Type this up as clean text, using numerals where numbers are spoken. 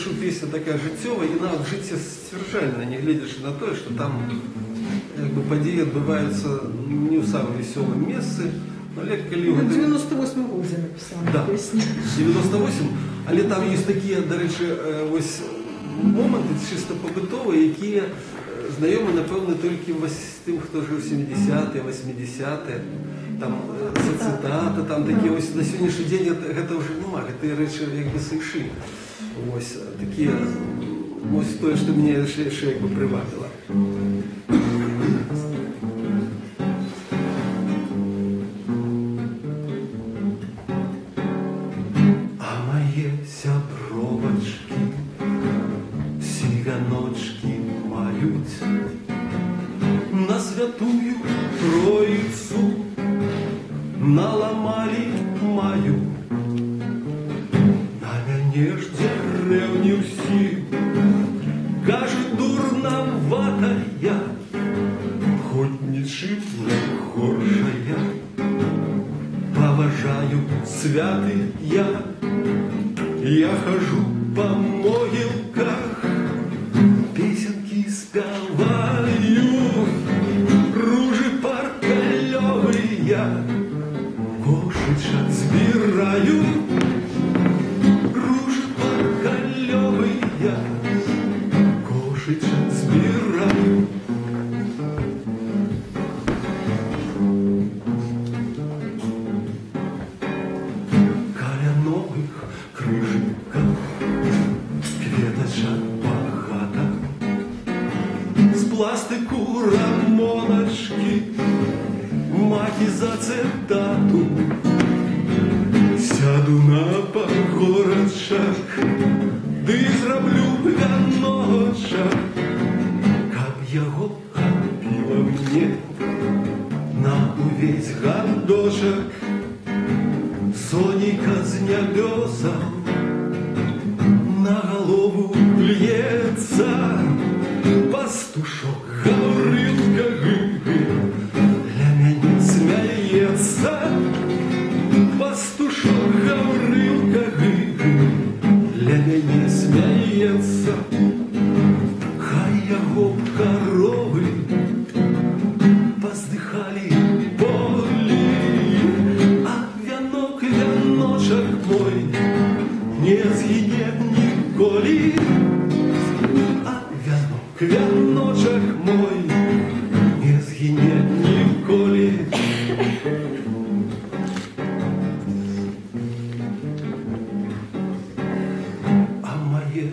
що пісня така життєва і навіть життєстверджальна, не глядячи на те, що там якби, події відбуваються не в самому веселому місці. Олег Каліга... 98 год я написала да, пісню. 98, але там є такі, до речі, ось моменти чисто побутові, які знайомі, напевно, тільки тим, хто жив 70-ті, 80-ті. Там цитати, там такі ось на сьогоднішній день це вже немає, ці речі якби сійшли. Ось такі, ось те, що мене ще якби привабило. А мої сябровочки всі віночки мають на Святую Троїцю. Наламали маю, на мяне ж деревні всі, кажуть, дурновата я, хоть нічим не горша я, поважаю святий я хожу по могилках, песенки співаю, ружи паркальовий я, кошечок збираю, ружи паркальовий я, кошечок збираю. Каля нових крижиках квіточок багато, з пластику рамоночки, маки за цитату. Сяду на пагорочок, ды зраблю вяночок, каб яго хапіла мне на увесь гадочок. Сонейка з нябёсаў на голову льецца, пастушок гаврылка для мяне смяецца, пастушок гаврылка для мяне смяецца. Хай яго каровы паздыхалі полі, а вянок, вяночак мой не згіне ніколі, а вянок, вяночак мой не згіне ніколі. А моє